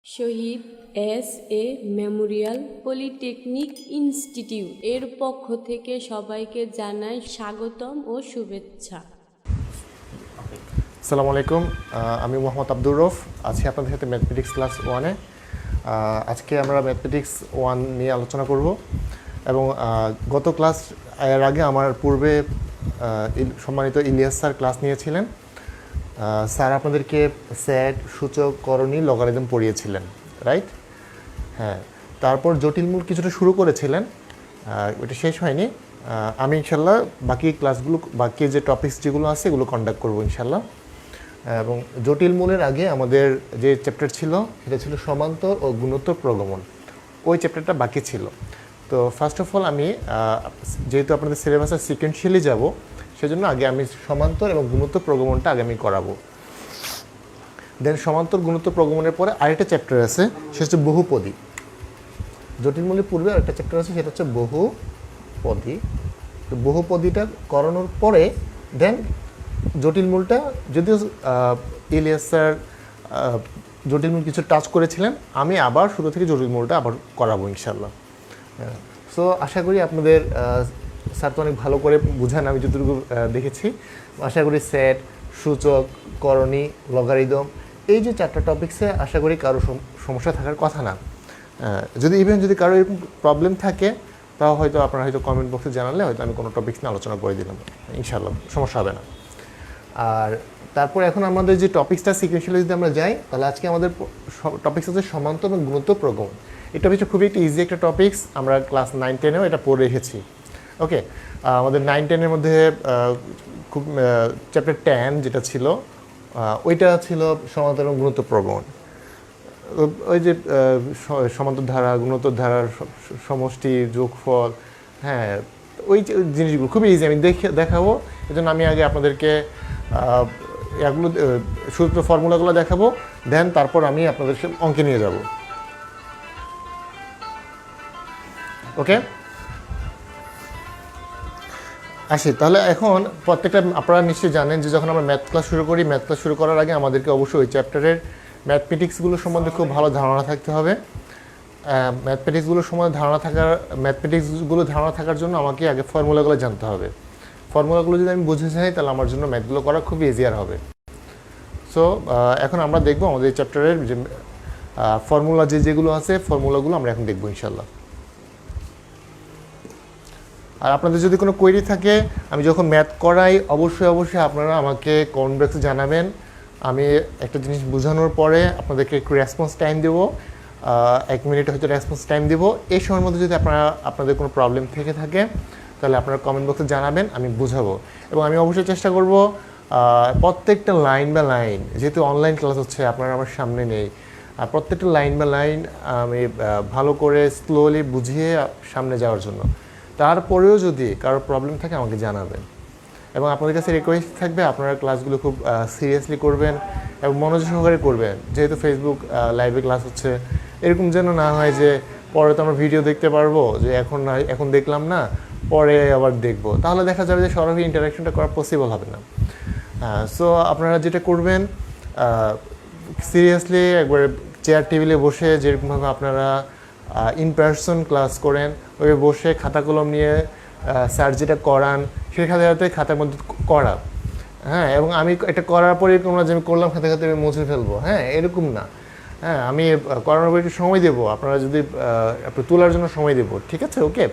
শহীদ SA. Memorial polytechnic institute এর পক্ষ থেকে সবাইকে জানাই স্বাগতম ও শুভেচ্ছা। আসসালামু আলাইকুম, আমি মোহাম্মদ আব্দুর রউফ আছি আপনাদের সাথে ম্যাথমেটিক্স ক্লাস 1-এ। আজকে আমরা ম্যাথমেটিক্স 1 নিয়ে আলোচনা করব এবং গত ক্লাস এর আগে আমার পূর্বে সম্মানিত ইলিয়াস স্যার ক্লাস নিয়েছিলেন। স্যার আপনাদেরকে সেট, সূচক, করণী, লগারিদম পড়িয়েছিলেন, রাইট? হ্যাঁ, তারপর জটিল মূল কিছুটা শুরু করেছিলেন, এটা শেষ হয়নি। আমি ইনশাল্লাহ বাকি ক্লাসগুলো, বাকি যে টপিকস যেগুলো আছে এগুলো কন্ডাক্ট করবো ইনশাল্লাহ। এবং জটিল মূলের আগে আমাদের যে চ্যাপ্টার ছিল সেটা ছিল সমান্তর ও গুণোত্তর প্রগমন, ওই চ্যাপ্টারটা বাকি ছিল। তো ফার্স্ট অফ অল আমি যেহেতু আপনাদের সিলেবাসে সিকোয়েন্সিয়ালি যাব, সেজন্য আগে আমি সমান্তর এবং গুণোত্তর প্রগমনটা আগে আমি করাবো। দেন সমান্তর গুণোত্তর প্রগমনের পরে আরেকটা চ্যাপ্টার আছে, সেটা হচ্ছে বহুপদী। জটিল মূলের পূর্বে আরেকটা চ্যাপ্টার আছে, সেটা হচ্ছে বহুপদী। তো বহুপদীটা করানোর পরে দেন জটিল মূলটা, যদিও ইলিয়াস স্যার জটিল মূল কিছু টাচ করেছিলেন, আমি আবার শুরু থেকে জটিল মূলটা আবার করাবো ইনশাল্লাহ। সো আশা করি আপনাদের স্যার তো অনেক ভালো করে বুঝান, আমি যতটুকু দেখেছি। আশা করি সেট, সূচক, করণী, লগারিদম, এই যে চারটা টপিক্সে আশা করি কারো সমস্যা থাকার কথা না। যদি কারো এরকম প্রবলেম থাকে, তাও হয়তো আপনারা হয়তো কমেন্ট বক্সে জানালে হয়তো আমি কোনো টপিক্স নিয়ে আলোচনা করে দিলাম, ইনশাল্লাহ সমস্যা হবে না। আর তারপর এখন আমাদের যে টপিক্সটা সিকুয়েন্সিয়ালি যদি আমরা যাই, তাহলে আজকে আমাদের টপিক্স হচ্ছে সমান্তর এবং গুণোত্তর প্রগমন। এই টপিকটা খুবই একটা ইজি একটা টপিক্স, আমরা ক্লাস 9-10-এও এটা পড়ে রেখেছি। ওকে, আমাদের 9-10-এর মধ্যে খুব চ্যাপ্টার 10 যেটা ছিল, ওইটা ছিল সমান্তর এবং গুণোত্তর প্রগমন। ওই যে সমান্তর ধারা, গুণোত্তর ধারার সমষ্টি, যোগফল, হ্যাঁ, ওই জিনিসগুলো খুবই ইজি আমি দেখাবো। এই জন্য আমি আগে আপনাদেরকে এগুলো সূত্র ফর্মুলাগুলো দেখাবো, দেন তারপর আমি আপনাদের অঙ্কে নিয়ে যাব। ওকে, আসি তাহলে। এখন প্রত্যেকটা আপনারা নিশ্চয়ই জানেন যে যখন আমরা ম্যাথ ক্লাস শুরু করি, ম্যাথ ক্লাস শুরু করার আগে আমাদেরকে অবশ্যই ওই চ্যাপ্টারের ম্যাথমেটিক্সগুলো সম্বন্ধে খুব ভালো ধারণা থাকতে হবে। ম্যাথমেটিক্সগুলো ধারণা থাকার জন্য আমাকে আগে ফর্মুলাগুলো জানতে হবে। ফর্মুলাগুলো যদি আমি বুঝে যাই, তাহলে আমার জন্য ম্যাথগুলো করা খুব ইজিয়ার হবে। সো এখন আমরা দেখব আমাদের এই চ্যাপ্টারের যে ফর্মুলা যেগুলো আছে, ফর্মুলাগুলো আমরা এখন দেখব ইনশাল্লাহ। আর আপনাদের যদি কোনো কোয়েরি থাকে, আমি যখন ম্যাথ করাই অবশ্যই আপনারা আমাকে কমেন্ট বক্সে জানাবেন। আমি একটা জিনিস বোঝানোর পরে আপনাদেরকে একটু রেসপন্স টাইম দেবো, 1 মিনিট হয়তো রেসপন্স টাইম দেবো। এই সময়ের মধ্যে যদি আপনাদের কোনো প্রবলেম থেকে থাকে, তাহলে আপনারা কমেন্ট বক্সে জানাবেন, আমি বুঝাবো। এবং আমি অবশ্যই চেষ্টা করব প্রত্যেকটা লাইন বা লাইন, যেহেতু অনলাইন ক্লাস হচ্ছে, আপনারা আমার সামনে নেই, প্রত্যেকটা লাইন বা লাইন আমি ভালো করে স্লোলি বুঝিয়ে সামনে যাওয়ার জন্য। তারপরেও যদি কারো প্রবলেম থাকে আমাকে জানাবেন। এবং আপনাদের কাছে রিকোয়েস্ট থাকবে, আপনারা ক্লাসগুলো খুব সিরিয়াসলি করবেন এবং মনোযোগ সহকারে করবেন। যেহেতু ফেসবুক লাইভে ক্লাস হচ্ছে, এরকম যেন না হয় যে পরে তো আমরা ভিডিও দেখতে পারবো, যে এখন দেখলাম না, পরে আবার দেখবো, তাহলে দেখা যাবে যে সরাসরি ইন্টারাকশনটা করা পসিবল হবে না। সো আপনারা যেটা করবেন, সিরিয়াসলি একবার চেয়ার টেবিলে বসে, যেরকমভাবে আপনারা ইন পারসন ক্লাস করেন, ওই বসে খাতা কলম নিয়ে স্যার যেটা করান সেই খাতার মধ্যে করা। হ্যাঁ, এবং আমি এটা করার পরে এরকম না যে আমি করলাম খাতে আমি মুছে ফেলবো, হ্যাঁ, এরকম না। হ্যাঁ, আমি করানোর পরে একটু সময় দেবো, আপনারা যদি আপনি তোলার জন্য সময় দেবো, ঠিক আছে? ওকে,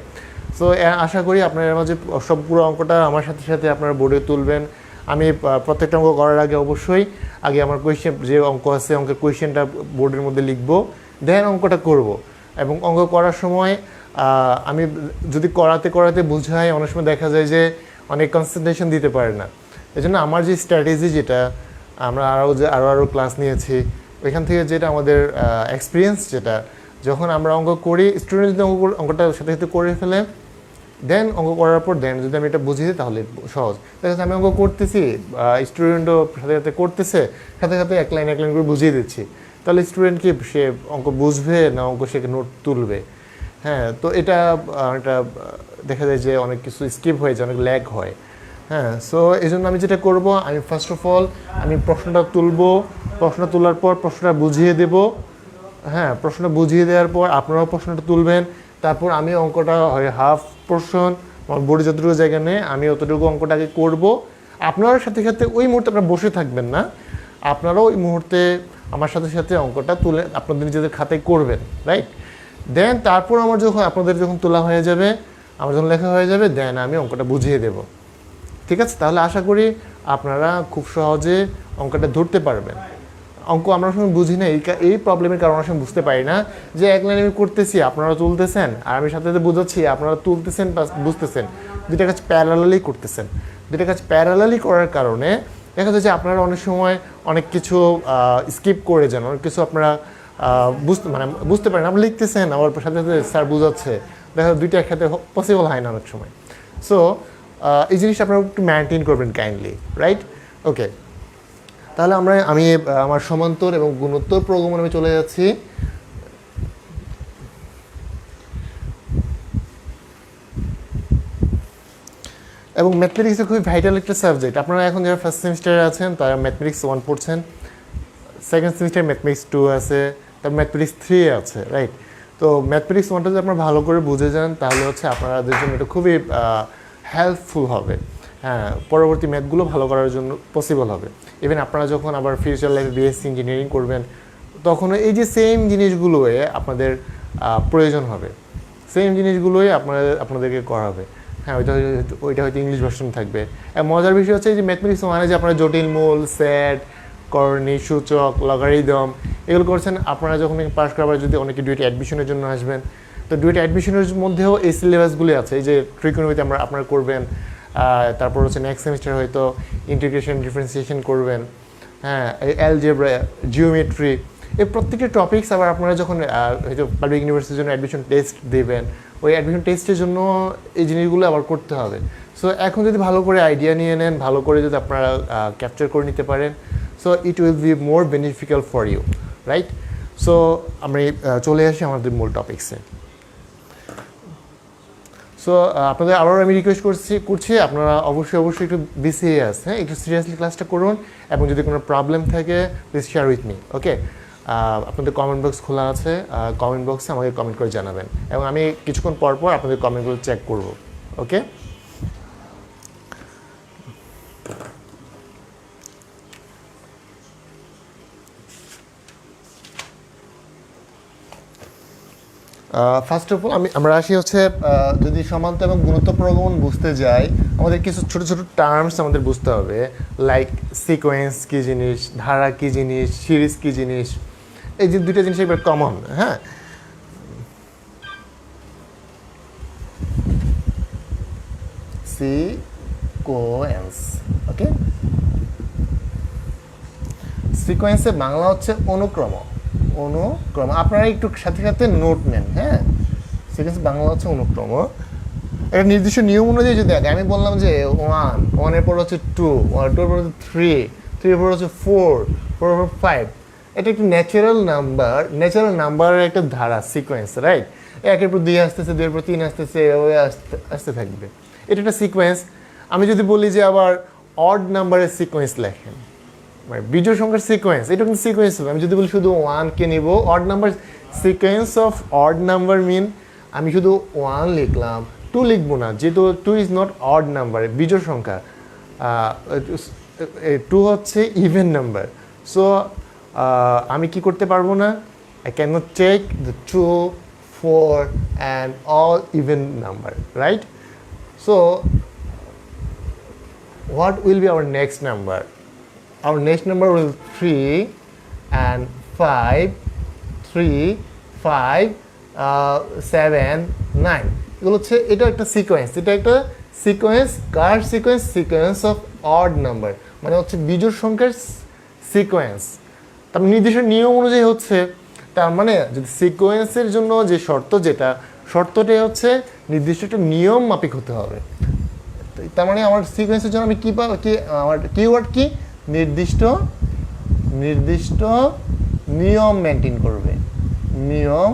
সো আশা করি আপনারা মাঝে সব পুরো অঙ্কটা আমার সাথে আপনারা বোর্ডে তুলবেন। আমি প্রত্যেকটা অঙ্ক করার আগে অবশ্যই আগে আমার কোয়েশ্চেন, যে অঙ্ক আছে অঙ্কের কোয়েশ্চেনটা বোর্ডের মধ্যে লিখবো, দেন অঙ্কটা করব। এবং অঙ্ক করার সময় আমি যদি করাতে বুঝাই, অনেক সময় দেখা যায় যে অনেক কনসেন্ট্রেশন দিতে পারে না। এই জন্য আমার যে স্ট্র্যাটেজি, যেটা আমরা আরও ক্লাস নিয়েছি, ওইখান থেকে যেটা আমাদের এক্সপিরিয়েন্স, যেটা যখন আমরা অঙ্ক করি, স্টুডেন্ট যদি অঙ্কটা সাথে করে ফেলে, দেন অঙ্ক করার পর দেন যদি আমি এটা বুঝিয়ে দিই, তাহলে সহজ। দেখা যাচ্ছে আমি অঙ্ক করতেছি, স্টুডেন্টও সাথে করতেছে, সাথে এক লাইন করে বুঝিয়ে দিচ্ছি, তাহলে স্টুডেন্ট কি সে অঙ্ক বুঝবে না অঙ্ক সে নোট তুলবে? হ্যাঁ, তো এটা দেখা যায় যে অনেক কিছু স্কিপ হয়ে যায়, অনেক ল্যাগ হয়। হ্যাঁ, সো এই জন্য আমি যেটা করব, আমি ফার্স্ট অফ অল আমি প্রশ্নটা তুলব, প্রশ্ন তোলার পর প্রশ্নটা বুঝিয়ে দেব, হ্যাঁ, প্রশ্নটা বুঝিয়ে দেওয়ার পর আপনারাও প্রশ্নটা তুলবেন, তারপর আমি অঙ্কটা হয় হাফ পোর্শন আমার বোর্ডে যতটুকু জায়গা নেই আমি অতটুকু অঙ্কটাকে করব। আপনার সাথে সাথে ওই মুহূর্তে আপনারা বসে থাকবেন না, আপনারাও ওই মুহূর্তে আমার সাথে সাথে অঙ্কটা তুলে আপনাদের নিজেদের খাতায় করবেন, রাইট? দেন তারপর আমার যখন আপনাদের যখন তোলা হয়ে যাবে, আমার যখন লেখা হয়ে যাবে, দেন আমি অঙ্কটা বুঝিয়ে দেব। ঠিক আছে? তাহলে আশা করি আপনারা খুব সহজে অঙ্কটা ধরতে পারবেন। অঙ্ক আমরা সময় বুঝি না, এই প্রবলেমের কারণে আমরা বুঝতে পারি না যে এক লাইন আমি করতেছি আপনারা তুলতেছেন, আর আমি সাথে সাথে বুঝাচ্ছি আপনারা তুলতেছেন বা বুঝতেছেন, দুইটা কাজ প্যারালালি করতেছেন। দুইটা কাজ প্যারালালি করার কারণে দেখা যাচ্ছে আপনারা অনেক সময় অনেক কিছু স্কিপ করে যান, অনেক কিছু আপনারা বুঝতে পারেন। আপনি লিখতেছেন আবার সাথে সাথে স্যার বুঝাচ্ছে, দেখা যায় দুইটা একসাথে পসিবল হয় না অনেক সময়। সো এই জিনিসটা আপনারা একটু মেনটেন করবেন কাইন্ডলি, রাইট? ওকে, তাহলে আমি আমার সমান্তর এবং গুণোত্তর প্রগমন আমি চলে যাচ্ছি। এবং ম্যাথমেটিক্সে খুবই ভাইটাল একটা সাবজেক্ট। আপনারা এখন যারা ফার্স্ট সেমিস্টারে আছেন তারা ম্যাথমেটিক্স 1 পড়ছেন, সেকেন্ড সেমিস্টারে ম্যাথমেটিক্স 2 আছে, তারপর ম্যাথমেটিক্স 3 আছে, রাইট? তো ম্যাথমেটিক্স 1টা যদি আপনারা ভালো করে বুঝে যান তাহলে হচ্ছে আপনাদের জন্য এটা খুবই হেল্পফুল হবে। হ্যাঁ, পরবর্তী ম্যাথগুলো ভালো করার জন্য পসিবল হবে। ইভেন আপনারা যখন আবার ফিউচার লাইফে বিএসসি ইঞ্জিনিয়ারিং করবেন তখন এই যে সেম জিনিসগুলোয় আপনাদের প্রয়োজন হবে, সেম জিনিসগুলোই আপনাদেরকে করাবে। হ্যাঁ, ওইটা হয়তো ইংলিশ ভার্সন থাকবে। মজার বিষয় হচ্ছে যে ম্যাথমেটিক্স মানে যে আপনারা জটিল মূল, সেট, করণী, সূচক, লগারিদম এগুলো করছেন। আপনারা যখন পাস করাবার যদি অনেকে ডুয়েটে অ্যাডমিশনের জন্য আসবেন, তো ডুয়েটে অ্যাডমিশনের মধ্যেও এই সিলেবাসগুলি আছে। এই যে ট্রিকোনোমিতি আপনারা করবেন, তারপর হচ্ছে নেক্সট সেমিস্টার হয়তো ইন্টিগ্রেশন, ডিফারেন্সিয়েশন করবেন, হ্যাঁ, অ্যালজেব্রা, জিওমেট্রি, এই প্রত্যেকটা টপিকস আবার আপনারা যখন হয়তো পাবলিক ইউনিভার্সিটির জন্য অ্যাডমিশন টেস্ট দেবেন, ওই অ্যাডমিশন টেস্টের জন্য এই জিনিসগুলো আবার করতে হবে। সো এখন যদি ভালো করে আইডিয়া নিয়ে নেন, ভালো করে যদি আপনারা ক্যাপচার করে নিতে পারেন, so it will be more beneficial for you, right? So আমি চলে আসি আমাদের মূল টপিক্সে। সো আপনাদের আবারও আমি রিকোয়েস্ট করছি আপনারা অবশ্যই একটু বিসিএস, হ্যাঁ, একটু সিরিয়াসলি ক্লাসটা করুন, এবং যদি কোনো প্রবলেম থাকে প্লিজ শেয়ার উইথ মি, ওকে? আপনাদের কমেন্ট বক্স খোলা আছে, কমেন্ট বক্সে আমাকে কমেন্ট করে জানাবেন, এবং আমি কিছুক্ষণ পর আপনাদের কমেন্টগুলো চেক করব, ওকে? ফার্স্ট অফ অল আমরা আসি হচ্ছে যদি সমান্তর এবং গুণোত্তর প্রগমন বুঝতে যাই, আমাদের কিছু ছোট ছোট টার্মস আমাদের বুঝতে হবে, লাইক সিকোয়েন্স কী জিনিস, ধারা কী জিনিস, সিরিজ কী জিনিস। এই যে দুইটা জিনিস এবার কমন, হ্যাঁ। সিকোয়েন্স, ওকে? সিকোয়েন্সের বাংলা হচ্ছে অনুক্রম। আপনারা একটু সাথে সাথে নোট নেন, হ্যাঁ? সিকোয়েন্স বাংলা হচ্ছে অনুক্রম। একটা নির্দিষ্ট নিয়ম অনুযায়ী যদি আমি বললাম যে 1 এর পর হচ্ছে 2, 2 এর পর হচ্ছে 3, 3 এর পর হচ্ছে 4, 4 এর পর 5, এটা একটি ন্যাচারাল নাম্বারের একটা ধারা, সিকোয়েন্স, রাইট? 1 এর পর 2 আসতেছে, 2 এর পর 3 আসতেছে, এভাবে আসতে থাকবে। এটা একটা সিকোয়েন্স। আমি যদি বলি যে আবার অড নাম্বারের সিকোয়েন্স লেখেন, মানে বিজোড় সংখ্যার সিকোয়েন্স, এটা কিন্তু সিকোয়েন্স হবে। আমি যদি বলি শুধু 1কে নিব, odd number, sequence of odd number mean আমি শুধু 1 লিখলাম, 2 লিখবো না, যেহেতু 2 ইজ নট অড নাম্বার, বিজোড় সংখ্যা। 2 হচ্ছে ইভেন নাম্বার। সো আমি কি করতে পারবো না? I can not take the 2, 4 and all even number, right? So what will be our next number? Our next number will 3 and 5, 3, 5, 7, 9. এগুলো হচ্ছে, এটা একটা sequence. Car sequence? Sequence of odd number, মানে হচ্ছে বিজোড় সংখ্যার সিকোয়েন্স। তার নির্দিষ্ট নিয়ম অনুযায়ী হচ্ছে, তার মানে যদি সিকোয়েন্সের জন্য যে শর্তটাই হচ্ছে নির্দিষ্ট একটা নিয়ম মাফিক হতে হবে। তার মানে আমার সিকোয়েন্সের জন্য আমি আমার কিওয়ার্ড কি? নির্দিষ্ট নিয়ম মেনটেন করবে, নিয়ম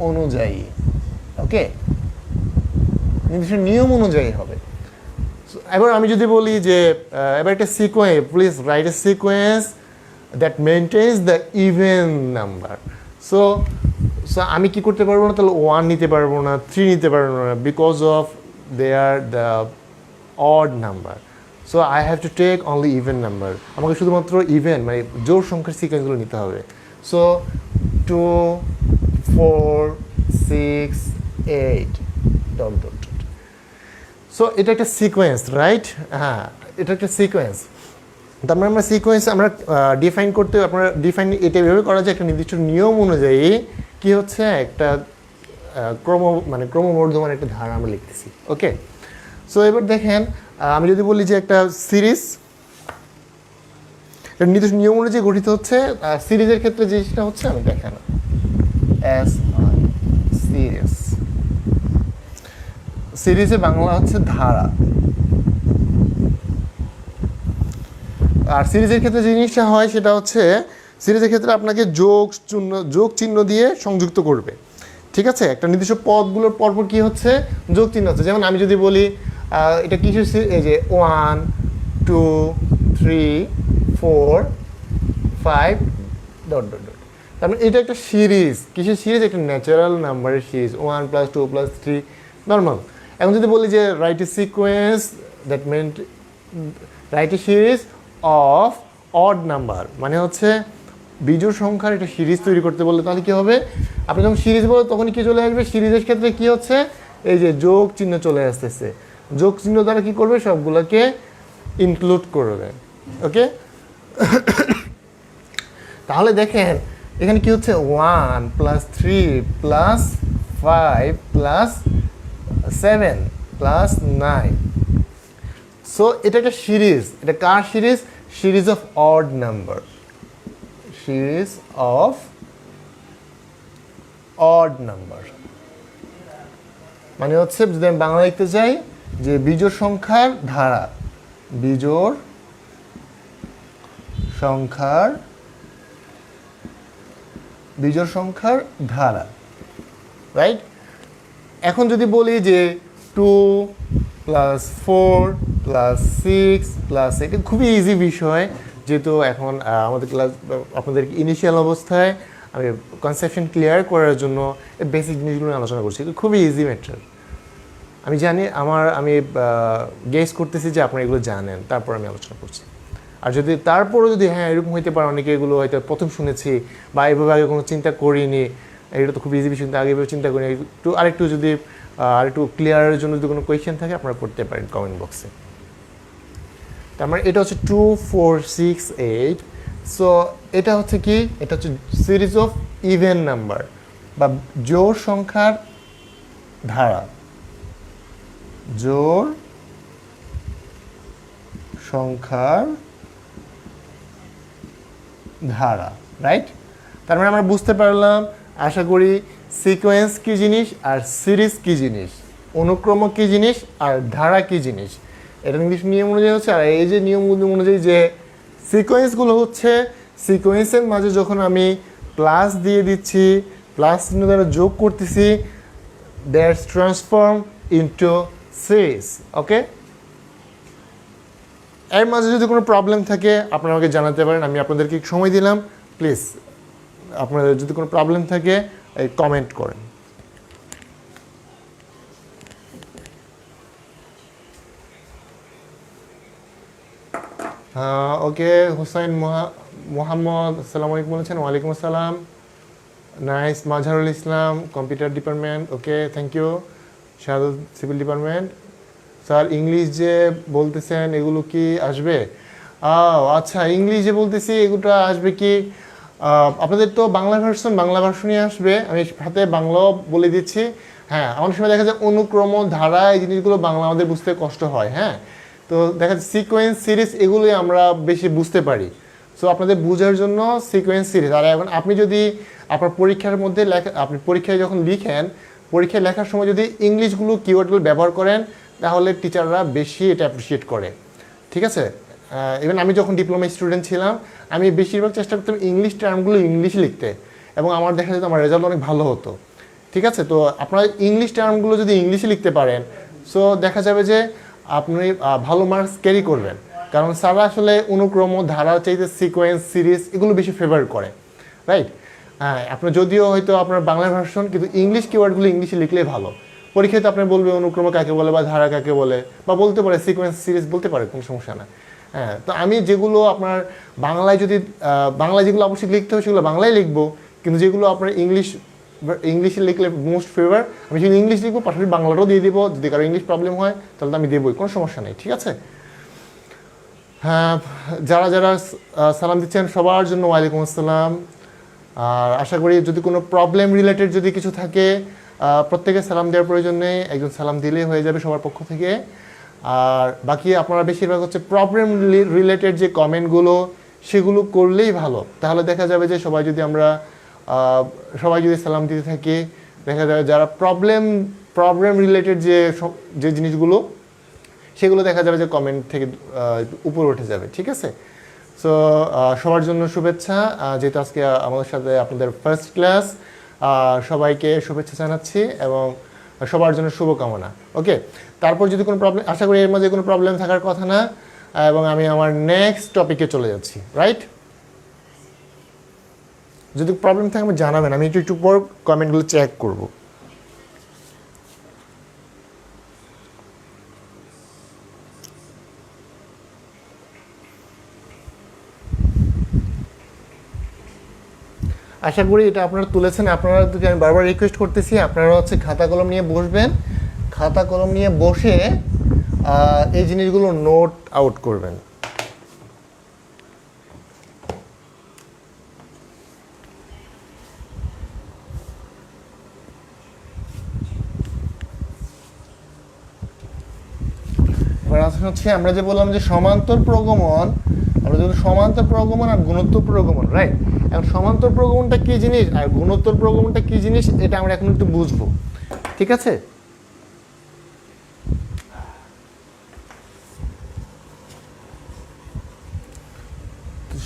অনুযায়ী, ওকে? নির্দিষ্ট নিয়ম অনুযায়ী হবে। এবার আমি যদি বলি যে এবার একটা sequence, please write a sequence that maintains the even number. So so আমি কি করতে পারবো না, তাহলে 1 নিতে পারবো না, 3 নিতে পারবো না, because of they are the odd number. So I have to take only even number. আমাকে শুধুমাত্র ইভেন মানে জোড় সংখ্যার সিকোয়েন্সগুলো নিতে হবে। So 2 4 6 8 dot dot dot. So এটা একটা সিকোয়েন্স, রাইট? হ্যাঁ, এটা একটা সিকোয়েন্স। তার মানে আমরা সিকোয়েন্স আমরা ডিফাইন করতে, আপনারা ডিফাইন এটা এভাবে করা যায় একটা নির্দিষ্ট নিয়ম অনুযায়ী কি হচ্ছে একটা ক্রমবর্ধমান একটা ধারা আমরা লিখতেছি। ওকে, সো এবার দেখেন আমি যদি বলি যে একটা সিরিজ একটা নির্দিষ্ট নিয়ম অনুযায়ী গঠিত হচ্ছে, সিরিজের ক্ষেত্রে জিনিসটা হচ্ছে আমি দেখেন সিরিজ, সিরিজের বাংলা হচ্ছে ধারা। আর সিরিজের ক্ষেত্রে যে জিনিসটা হয় সেটা হচ্ছে সিরিজের ক্ষেত্রে আপনাকে যোগ চিহ্ন দিয়ে সংযুক্ত করবে। ঠিক আছে, একটা নির্দিষ্ট পদগুলোর পরপর কি হচ্ছে যোগ চিহ্ন হচ্ছে। যেমন আমি যদি বলি এটা কিসের, এই যে 1 2 3 4 5 ডট ডট ডট। তার মানে এটা একটা সিরিজ। কিসের সিরিজ? একটা ন্যাচারাল নাম্বারের সিরিজ, 1 + 2 + 3 নর্মাল। এখন যদি বলি যে write a sequence, that mean write a series of odd number, মানে হচ্ছে বিজোড় সংখ্যার একটা সিরিজ তৈরি করতে বললে তাহলে কি হবে? আপনি যখন সিরিজ বলেন তখন কি চলে আসবে? সিরিজের ক্ষেত্রে কি হচ্ছে, এই যে যোগ চিহ্ন চলে আসতেছে। যোগ চিহ্ন দ্বারা কি করবে? সবগুলোকে ইনক্লুড করবে। ওকে, তাহলে দেখেন এখানে কি হচ্ছে 1 + 3 + 5 + 7 + 9। সো এটা একটা সিরিজ। এটা কার series? Series of odd number, series of odd number. মানে হচ্ছে যদি আমি বাংলা লিখতে চাই যে বিজোড় সংখ্যার ধারা, বিজোড় সংখ্যার ধারা, রাইট? এখন যদি বলি যে 2 + 4 + 6 + 8, খুবই ইজি বিষয়, যেহেতু এখন আমাদের ক্লাস আপনাদের ইনিশিয়াল অবস্থায় আমি কনসেপশন ক্লিয়ার করার জন্য বেসিক জিনিসগুলো আলোচনা করছি। খুবই ইজি ম্যাটার, আমি জানি। আমি গেস করতেছি যে আপনারা এগুলো জানেন, তারপর আমি আলোচনা করছি। আর যদি তারপরও যদি হ্যাঁ এরকম হইতে পারে, অনেকে এগুলো হয়তো প্রথম শুনেছি বা এভাবে আগে কোনো চিন্তা করিনি, এটা তো খুব ইজি বিষয়, কিন্তু আগে এভাবে চিন্তা করিনি, আরেকটু যদি আরেকটু ক্লিয়ারের জন্য যদি কোনো কোয়েশ্চেন থাকে আপনারা করতে পারেন কমেন্ট বক্সে। তার মানে এটা হচ্ছে 2 4 6 8। সো এটা হচ্ছে কি? এটা হচ্ছে সিরিজ অফ ইভেন নাম্বার বা জোড় সংখ্যার ধারা, জোড় সংখ্যার ধারা, রাইট? তার মানে আমরা বুঝতে পারলাম আশা করি সিকোয়েন্স কি জিনিস আর সিরিজ কি জিনিস, অনুক্রম কি জিনিস আর ধারা কি জিনিস। এটা নির্দিষ্ট নিয়ম অনুযায়ী হচ্ছে। আর এই যে নিয়ম অনুযায়ী যে সিকোয়েন্সগুলো হচ্ছে, সিকোয়েন্সের মাঝে যখন আমি প্লাস দিয়ে দিচ্ছি, প্লাস চিহ্ন দ্বারা যোগ করতেছি, দ্যাটস ট্রান্সফর্ম ইনটু সিরিজ। ওকে, এর মাঝে যদি কোনো প্রবলেম থাকে আপনারা আমাকে জানাতে পারেন, আমি আপনাদেরকে সময় দিলাম। প্লিজ আপনাদের যদি কোনো প্রবলেম থাকে কমেন্ট করেন। ওকে, হুসাইন মোহাম্মদ আসসালামু আলাইকুম বলেছেন। ওয়ালাইকুম আসসালাম। Nice. Mazharul Islam, computer department. Okay, thank you. Shahadul, civil department. Sir English যে বলতেছেন এগুলো কি আসবে? আচ্ছা, ইংলিশ যে বলতেছি এগুলো আসবে কি? আপনাদের তো বাংলা ভার্সনই আসবে। আমি হাতে বাংলাও বলে দিচ্ছি। হ্যাঁ, অনেক সময় দেখা যায় অনুক্রম, ধারা, এই জিনিসগুলো বাংলা আমাদের বুঝতে কষ্ট হয়। হ্যাঁ, তো দেখা যাচ্ছে সিকোয়েন্স, সিরিজ এগুলোই আমরা বেশি বুঝতে পারি। সো আপনাদের বোঝার জন্য সিকোয়েন্স, সিরিজ। আর এখন আপনি যদি আপনার পরীক্ষার মধ্যে আপনি পরীক্ষায় যখন লিখেন, পরীক্ষায় লেখার সময় যদি ইংলিশগুলো কিওয়ার্ডগুলো ব্যবহার করেন তাহলে টিচাররা বেশি এটা অ্যাপ্রিসিয়েট করে। ঠিক আছে, ইভেন আমি যখন ডিপ্লোমা স্টুডেন্ট ছিলাম আমি বেশিরভাগ চেষ্টা করতাম ইংলিশ টার্মগুলো ইংলিশে লিখতে, এবং আমার দেখা যেত আমার রেজাল্ট অনেক ভালো হতো। ঠিক আছে, তো আপনারা ইংলিশ টার্মগুলো যদি ইংলিশে লিখতে পারেন, সো দেখা যাবে যে আপনি ভালো মার্কস ক্যারি করবেন। কারণ স্যাররা আসলে অনুক্রম, ধারা চাইতে সিকোয়েন্স, সিরিজ এগুলো বেশি ফেভার করে, রাইট? হ্যাঁ, আপনার যদিও হয়তো আপনার বাংলা ভার্সন, কিন্তু ইংলিশ কিওয়ার্ডগুলো ইংলিশে লিখলেই ভালো। পরীক্ষায় তো আপনার বলবে অনুক্রম কাকে বলে বা ধারা কাকে বলে, বা বলতে পারে সিকোয়েন্স সিরিজ বলতে পারে, কোনো সমস্যা না। হ্যাঁ, তো আমি যেগুলো আপনার বাংলায় যদি বাংলায় যেগুলো অবশ্যই লিখতে হবে সেগুলো বাংলায় লিখবো, কিন্তু যেগুলো আপনার ইংলিশে লিখলে মোস্ট ফেভার, আমি যদি ইংলিশ লিখবো পাশাপাশি বাংলাটাও দিয়ে দেবো। যদি কারো ইংলিশ প্রবলেম হয় তাহলে তো আমি দেবোই, কোনো সমস্যা নেই, ঠিক আছে। হ্যাঁ, যারা যারা সালাম দিচ্ছেন সবার জন্য ওয়ালাইকুম আসসালাম। আর আশা করি যদি কোনো প্রবলেম রিলেটেড যদি কিছু থাকে, প্রত্যেকে সালাম দেওয়ার প্রয়োজন নেই, একজন সালাম দিলেই হয়ে যাবে সবার পক্ষ থেকে। আর বাকি আপনারা বেশিরভাগ হচ্ছে প্রবলেম রিলেটেড যে কমেন্টগুলো সেগুলো করলেই ভালো। তাহলে দেখা যাবে যে সবাই যদি সালাম দিতে থাকি, দেখা যাবে যারা প্রবলেম রিলেটেড যে জিনিসগুলো সেগুলো দেখা যাবে যে কমেন্ট থেকে উপরে উঠে যাবে, ঠিক আছে। সো সবার জন্য শুভেচ্ছা, যেহেতু আজকে আমাদের সাথে আপনাদের ফার্স্ট ক্লাস, সবাইকে শুভেচ্ছা জানাচ্ছি এবং সবার জন্য শুভকামনা। ওকে, তারপর যদি কোনো প্রবলেম, আশা করি এর মধ্যে কোনো প্রবলেম থাকার কথা না, এবং আমি আমার নেক্সট টপিকে চলে যাচ্ছি, রাইট। যদি প্রবলেম থাকে আমি জানাবেন, আমি একটু পর কমেন্টগুলো চেক করব। আশা করি এটা আপনারা তুলেছেন। আপনারা আমি বারবার রিকোয়েস্ট করতেছি, আপনারা হচ্ছে খাতা কলম নিয়ে বসবেন, খাতা কলম নিয়ে বসে এই জিনিসগুলো নোট আউট করবেন। এবার হচ্ছে আমরা যে বললাম যে সমান্তর প্রগমন, আমরা যদি সমান্তর প্রগমন আর গুণোত্তর প্রগমন, রাইট। এখন সমান্তর প্রগমনটা কি জিনিস আর গুণোত্তর প্রগমনটা কি জিনিস এটা আমরা এখন একটু বুঝবো, ঠিক আছে।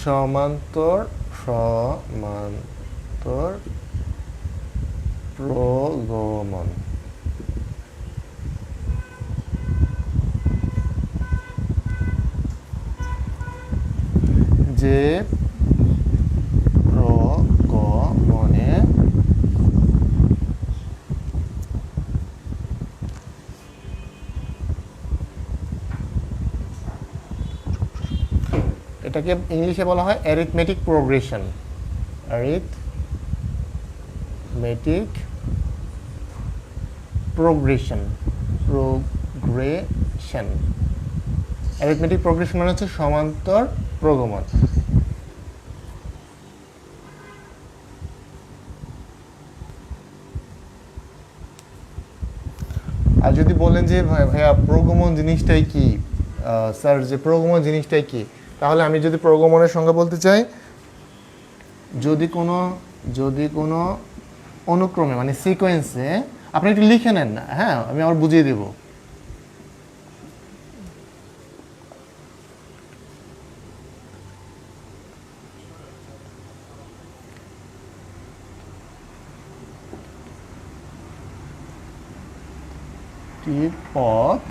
সমান্তর প্রগমন, যে প্রগমনে এটাকে ইংলিশে বলা হয় arithmetic progression. Arithmetic progression arithmetic progression মানে হচ্ছে সমান্তর প্রগমন। আর যদি বলেন যে ভাইয়া প্রগমন জিনিসটাই কি, স্যার যে প্রগমন জিনিসটাই কি, তাহলে আমি যদি প্রগমনের সংজ্ঞা বলতে চাই, যদি কোনো অনুক্রমে মানে সিকোয়েন্সে, আপনি একটু লিখে নেন না, হ্যাঁ আমি আবার বুঝিয়ে দেব। পথ,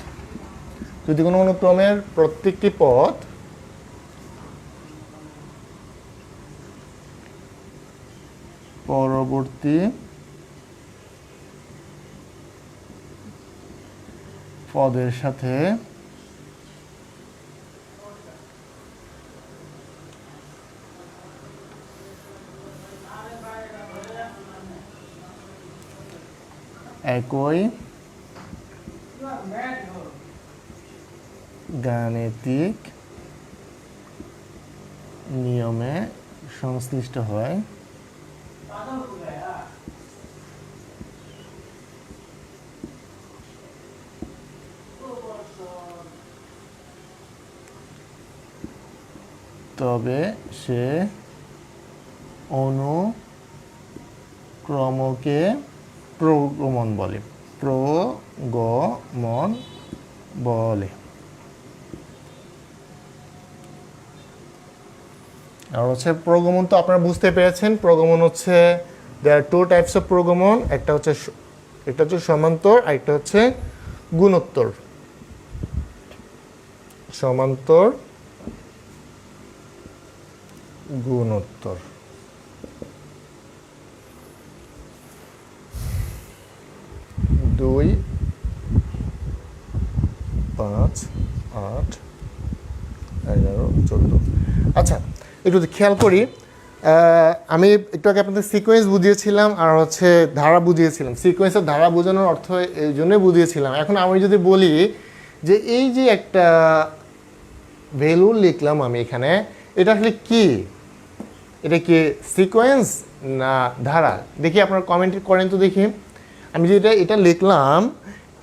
যদি কোনো অনুক্রমের প্রত্যেকটি পথ পরবর্তী পদের সাথে একই গাণিতিক নিয়মে সংশ্লিষ্ট হয়, তবে সে অনুক্রমকে প্রগমন বলে। আর হচ্ছে প্রগমন তো আপনারা বুঝতে পেরেছেন। প্রগমন হচ্ছে দেয়ার টু টাইপস অফ প্রগমন, একটা হচ্ছে সমান্তর আর একটা হচ্ছে গুণোত্তর। সমান্তর, গুণোত্তর। 2 5 8 11 14। আচ্ছা, একটু খেয়াল করি, আমি একটু আগে আপনাদের সিকোয়েন্স বুঝিয়েছিলাম আর হচ্ছে ধারা বুঝিয়েছিলাম। সিকোয়েন্সের ধারা বোঝানোর অর্থ এই জন্যই বুঝিয়েছিলাম। এখন আমি যদি বলি যে এই যে একটা ভ্যালু লিখলাম আমি এখানে, এটা আসলে কি? এটা কি সিকোয়েন্স না ধারা? দেখি আপনারা কমেন্ট করেন তো দেখি। আমি যেটা এটা লিখলাম,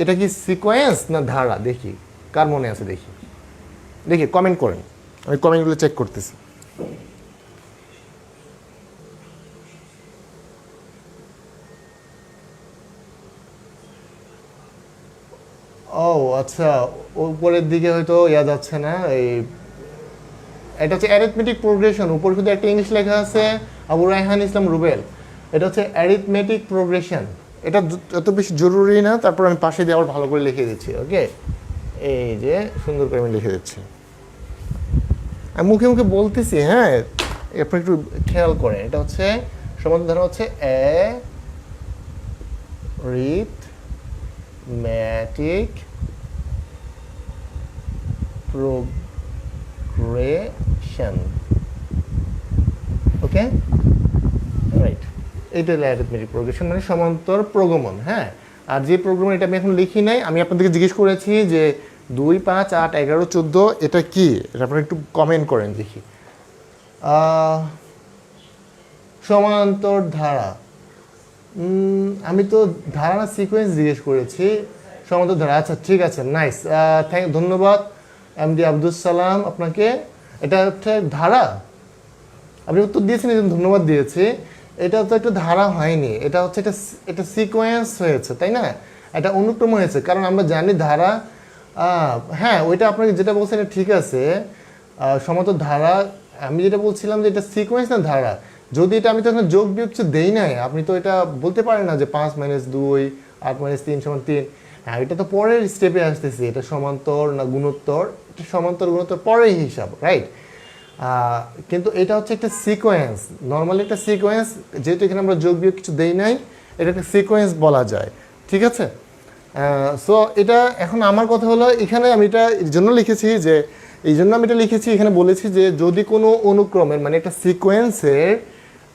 এটা কি সিকোয়েন্স না ধারা? দেখি কার মনে আছে, দেখি দেখি কমেন্ট করেন, আমি কমেন্টগুলো চেক করতেছি। ও আচ্ছা, উপরের দিকে হয়তো ইয়াদ যাচ্ছে না। এই এটা হচ্ছে অ্যারিথমেটিক প্রোগ্রেশন। উপর শুধু একটা ইংলিশ লেখা আছে, আবু রায়হান ইসলাম রুবেল। এটা হচ্ছে অ্যারিথমেটিক প্রোগ্রেশন। এটা এত বেশি জরুরি না, তারপর আমি পাশে দিয়ে আবার ভালো করে লিখে দিচ্ছি। ওকে, এই যে সুন্দর করে আমি লিখে দিচ্ছি, আমি মুখে মুখে বলতেছি। হ্যাঁ, আপনি একটু খেয়াল করেন। এটা হচ্ছে সমান্তর ধারা হচ্ছে অ্যারিথমেটিক প্রোগ্রেশন। ওকে, রাইট। এইটা হলো অ্যারিথমেটিক প্রোগ্রেশন, মানে সমান্তর প্রগমন। হ্যাঁ, আর যে প্রোগ্রাম এটা আমি এখন লিখি নাই, আমি আপনাদেরকে জিজ্ঞেস করেছি যে 2 5 8 11 14 এটা কি? এটা আপনারা একটু কমেন্ট করেন দেখি। সমান্তর ধারা, আমি তো ধারা না সিকোয়েন্স জিজ্ঞেস করেছি। সমান্তর ধারা, আচ্ছা ঠিক আছে, নাইস, ধন্যবাদ এমডি আব্দুল সালাম আপনাকে। এটা হচ্ছে ধারা, আপনি উত্তর দিয়েছেন, ধন্যবাদ দিয়েছি। এটা তো একটা ধারা হয়নি, এটা হচ্ছে এটা সিকোয়েন্স হয়েছে, তাই না? এটা অনুক্রম হয়েছে, কারণ আমরা জানি ধারা। হ্যাঁ, ওইটা আপনাকে যেটা বলছেন এটা ঠিক আছে, সমান্তর ধারা। আমি যেটা বলছিলাম যে এটা সিকোয়েন্স না ধারা। যদি এটা আমি তো এখানে যোগ বিয়োগ কিছু দেই নাই, আপনি তো এটা বলতে পারেন না যে 5 - 2 8 - 3 = 3। হ্যাঁ, এটা তো পরের স্টেপে আসতেছি, এটা সমান্তর না গুণোত্তর, এটা সমান্তর গুণোত্তর পরের হিসাব, রাইট? কিন্তু এটা হচ্ছে একটা সিকোয়েন্স, নর্মালি একটা সিকোয়েন্স, যেহেতু এখানে আমরা যোগ বিয়োগ কিছু দেই নাই, এটা একটা সিকোয়েন্স বলা যায়, ঠিক আছে? সো এটা এখন আমার কথা হলো, এখানে আমি এটা এই জন্য লিখেছি যে, এই জন্য আমি এটা লিখেছি, এখানে বলেছি যে যদি কোনো অনুক্রমের মানে একটা সিকোয়েন্সের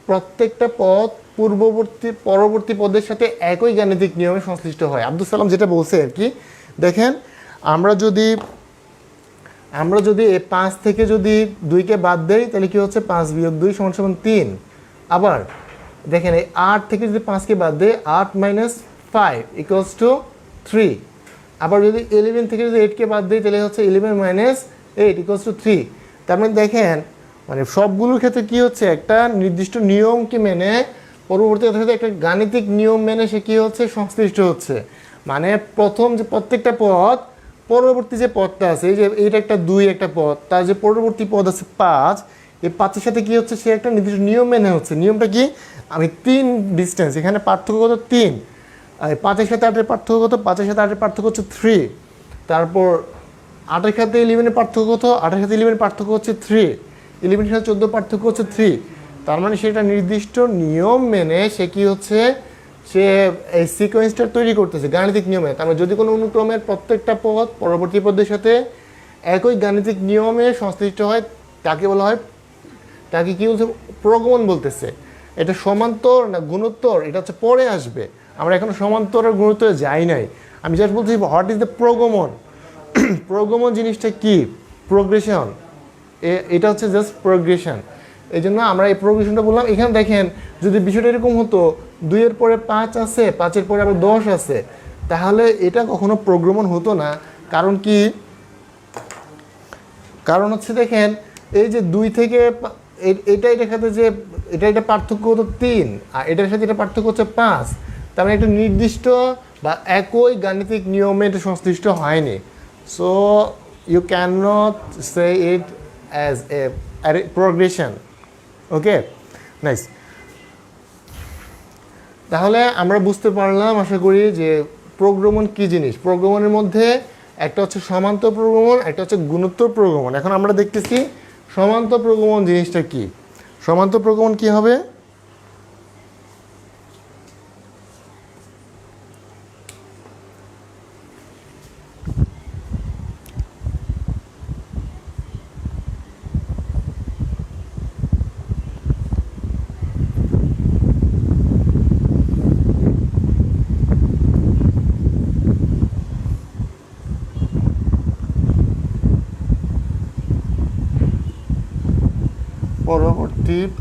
প্রত্যেকটা পদ পরবর্তী পদের সাথে একই গাণিতিক নিয়মে সংশ্লিষ্ট হয়। আব্দুল সালাম যেটা বলছে আর কি, দেখেন আমরা যদি 5 থেকে যদি 2কে বাদ দেই, তাহলে কি হচ্ছে 5 - 2 = 3। আবার দেখেন এই 8 থেকে যদি 5কে বাদ দেই, 8 - 5 = 3। আবার যদি 11 থেকে যদি 8কে বাদ দিই, তাহলে হচ্ছে 11 - 8 = 3। তার মানে দেখেন, মানে সবগুলোর ক্ষেত্রে কি হচ্ছে, একটা নির্দিষ্ট নিয়মকে মেনে, পরবর্তী একটা গাণিতিক নিয়ম মেনে সে কি হচ্ছে, সংশ্লিষ্ট হচ্ছে। মানে প্রথম যে প্রত্যেকটা পদ, পরবর্তী যে পদটা আছে, এই যে এইটা একটা 2 একটা পদ, তার যে পরবর্তী পদ আছে 5, এই 5-এর সাথে কি হচ্ছে, সে একটা নির্দিষ্ট নিয়ম মেনে হচ্ছে। নিয়মটা কি? আমি 3 ডিস্টেন্স, এখানে পার্থক্য কত 3, 5-এর সাথে 8-এর পার্থক্য কত, 5-এর সাথে 8-এর পার্থক্য হচ্ছে 3। তারপর 8-এর সাথে 11-এর পার্থক্য কত, 8-এর সাথে 11-এর পার্থক্য হচ্ছে 3, 11-এর সাথে 14 পার্থক্য হচ্ছে 3। তার মানে সেটা নির্দিষ্ট নিয়ম মেনে সে কি হচ্ছে, সে এই সিকোয়েন্সটা তৈরি করতেছে গাণিতিক নিয়মে। তার মানে যদি কোনো অনুক্রমের প্রত্যেকটা পদ পরবর্তী পদের সাথে একই গাণিতিক নিয়মে সংশ্লিষ্ট হয়, তাকে বলা হয়, তাকে কি বলছে, প্রগমন বলতেছে। এটা সমান্তর না গুণোত্তর, এটা হচ্ছে পরে আসবে। আমরা এখনো সমান্তর আর গুণোত্তরে যাই নাই। আমি জাস্ট বলছি হোয়াট ইজ দ্য প্রগমন। প্রগমন জিনিসটা কি? প্রোগ্রেশন। এটা হচ্ছে জাস্ট প্রোগ্রেশন। এই জন্য আমরা এই প্রোগ্রেশনটা বললাম। এখানে দেখেন, যদি বিষয়টা এরকম হতো 2-এর পরে 5 আছে, 5-এর পরে আবার 10 আছে, তাহলে এটা কখনো প্রোগ্রামন হতো না। কারণ কি? কারণ হচ্ছে দেখেন, এই যে 2 থেকে এটার সাথে যে এটা পার্থক্য হতো 3, আর এটার সাথে এটা পার্থক্য হচ্ছে 5। তার মানে একটা নির্দিষ্ট বা একই গাণিতিক নিয়মে এটা সংশ্লিষ্ট হয়নি। So you can not say it as a progression. Okay, nice. তাহলে আমরা বুঝতে পারলাম আশা করি যে প্রোগ্রামন কি জিনিস। প্রোগ্রামনের মধ্যে একটা হচ্ছে সমান্তর প্রোগ্রামন, একটা হচ্ছে গুণোত্তর প্রোগ্রামন। এখন আমরা দেখতেছি সমান্তর প্রোগ্রামন জিনিসটা কি। সমান্তর প্রোগ্রামন কি হবে?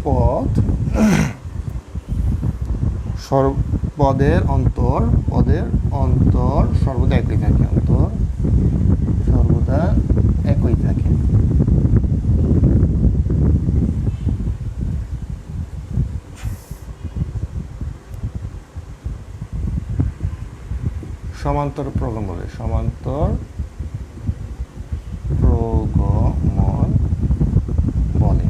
পদ পদের অন্তর সর্বদা একই থাকে, সর্বদা একই থাকে। সমান্তর প্রগমন বলে, সমান্তর প্রগমন বলে।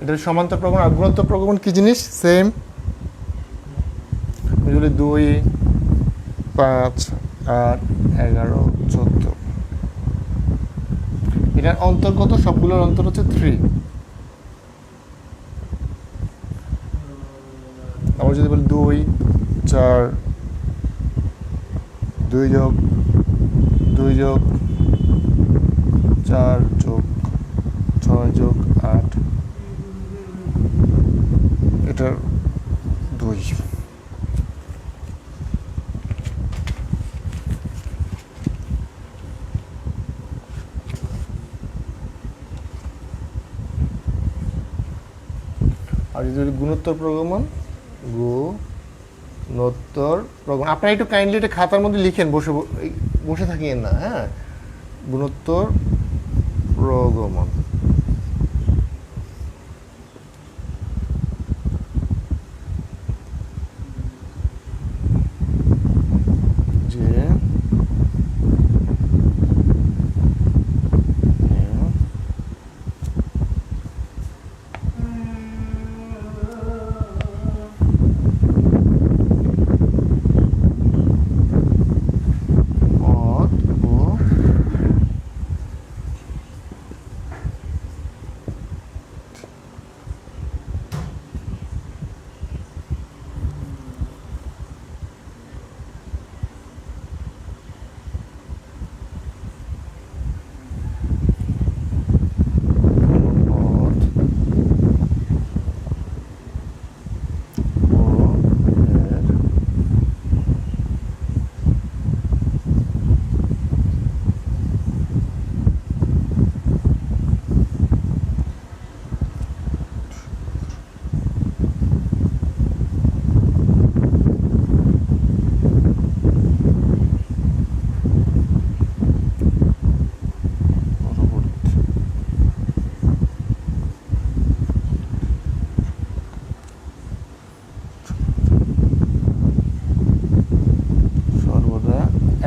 এটা সমান্তর প্রগমন। আর গুণোত্তর প্রগমন কি জিনিস? সেম, 2, 5, 8, 11, 14। এটার অন্তর্গত সবগুলোর অন্তর হচ্ছে 3। আবার যদি বলি 2, 4, 2 যোগ 4 যোগ 6 যোগ 8, এটার 2। আর যদি গুণোত্তর প্রগমন, আপনারা একটু কাইন্ডলি এটা খাতার মধ্যে লিখেন, বসে থাকিয়েন না। হ্যাঁ, গুণোত্তর প্রগমন যে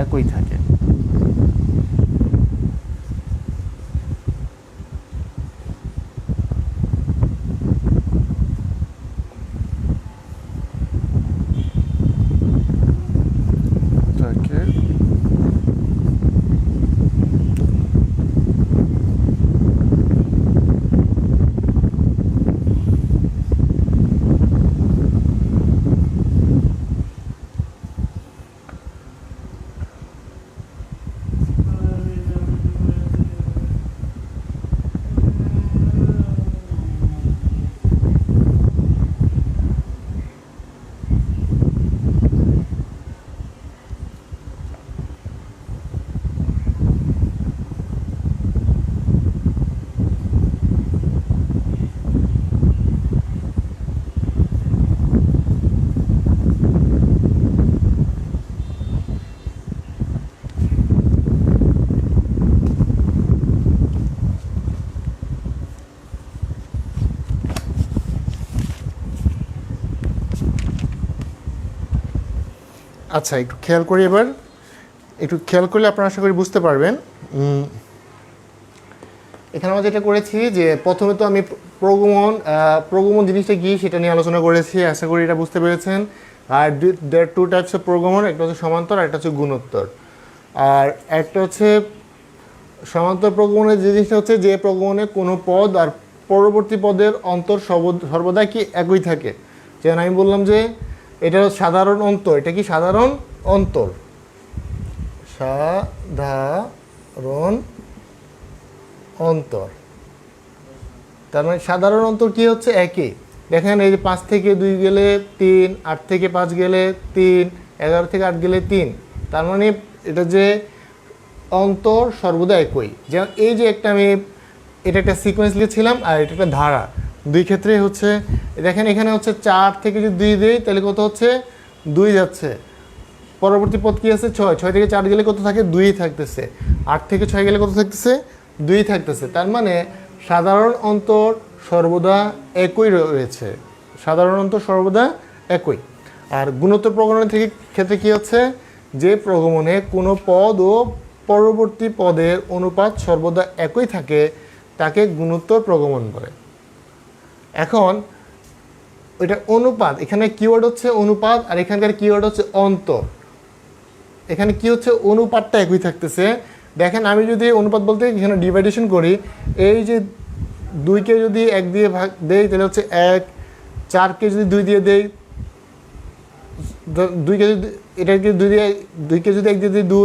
একই থাকে। আচ্ছা, একটু খেয়াল করি, এবার একটু খেয়াল করলে আপনারা আশা করি বুঝতে পারবেন। এখানে আমরা যেটা করেছি যে প্রথমে তো আমি প্রগমন জিনিসটা কি সেটা নিয়ে আলোচনা করেছি, আশা করি এটা বুঝতে পেরেছেন। আর দেয়ার 2 টাইপস অফ প্রগমন, একটা হচ্ছে সমান্তর আর একটা হচ্ছে গুণোত্তর। আর একটা হচ্ছে সমান্তর প্রগমনের যে জিনিসটা হচ্ছে যে প্রগমনে কোনো পদ আর পরবর্তী পদের অন্তর সর্বদা কি একই থাকে। যেমন আমি বললাম যে এটা সাধারণ অন্তর, এটা কি সাধারণ অন্তর, সাধারণ অন্তর। তার মানে সাধারণ অন্তর কি হচ্ছে? একই। দেখেন এই যে 5 থেকে 2 গেলে 3, 8 থেকে 5 গেলে 3, 11 থেকে 8 গেলে 3। তার মানে এটা যে অন্তর সর্বদা একই। যেমন এই যে একটা আমি এটা একটা সিকোয়েন্স লিখেছিলাম আর এটা একটা ধারা, দুই ক্ষেত্রেই হচ্ছে। দেখেন এখানে হচ্ছে 4 থেকে যদি 2 দেই তাহলে কত হচ্ছে 2 যাচ্ছে। পরবর্তী পদ কি আছে 6, 6 থেকে 4 গেলে কত থাকে 2 থাকতেছে। 8 থেকে 6 গেলে কত থাকতেছে 2 থাকতেছে। তার মানে সাধারণ অন্তর সর্বদা একই রয়েছে, সাধারণ অন্তর সর্বদা একই। আর গুণোত্তর প্রগমনের থেকে ক্ষেত্রে কি হচ্ছে, যে প্রগমনে কোনো পদ ও পরবর্তী পদের অনুপাত সর্বদা একই থাকে তাকে গুণোত্তর প্রগমন বলে। এখন এটা অনুপাত, এখানে কিওয়ার্ড হচ্ছে অনুপাত আর এখানকার কিওয়ার্ড হচ্ছে অন্তর। এখানে কি হচ্ছে অনুপাতটা একই থাকতেছে। দেখেন আমি যদি অনুপাত বলতে এখানে ডিভাইডেশন করি, এই যে 2কে যদি 1 দিয়ে ভাগ দেই তাহলে হচ্ছে 1, 4কে যদি 2 দিয়ে দেই, 2কে যদি এটাকে 2কে যদি 1 দিয়ে দিই 2,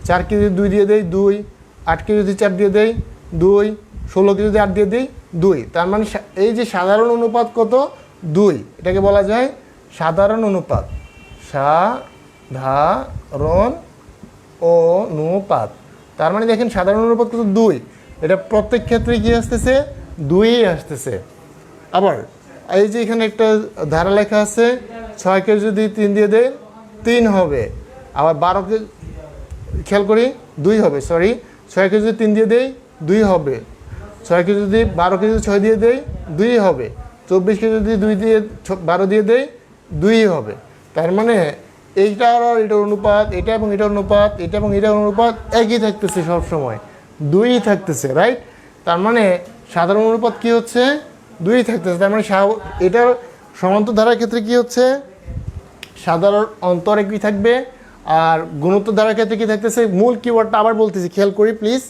4কে যদি 2 দিয়ে দেই 2, 8কে যদি 4 দিয়ে দেই 2, 16কে যদি 8 দিয়ে দেই 2। তার মানে এই যে সাধারণ অনুপাত কত 2, এটাকে বলা যায় সাধারণ অনুপাত। সাধারণ অনুপাত। তার মানে দেখেন সাধারণ অনুপাত কত 2, এটা প্রত্যেক ক্ষেত্রে কি আসতেছে 2ই আসতেছে। আবার এই যে এখানে একটা ধারা লেখা আছে, 6কে যদি 3 দিয়ে দেয় 3 হবে, আবার 12কে খেয়াল করি 2 হবে, সরি 6কে যদি 3 দিয়ে দেয় 2 হবে, 6কে যদি 12কে যদি 6 দিয়ে দেয় 2 হবে, 24কে যদি 2 দিয়ে 12 দিয়ে দেয় 2 হবে। তার মানে এইটা আর এটার অনুপাত, এটা এবং এটার অনুপাত, এটা এবং এটার অনুপাত একই থাকতেছে, সবসময় 2ই থাকতেছে, রাইট। তার মানে সাধারণ অনুপাত কি হচ্ছে 2ই থাকতেছে। তার মানে এটার সমান্তর ধারার ক্ষেত্রে কি হচ্ছে সাধারণ অন্তর একই থাকবে, আর গুণোত্তর ধারার ক্ষেত্রে কি থাকতেছে, মূল কিওয়ার্ডটা আবার বলতেছি খেয়াল করি প্লিজ।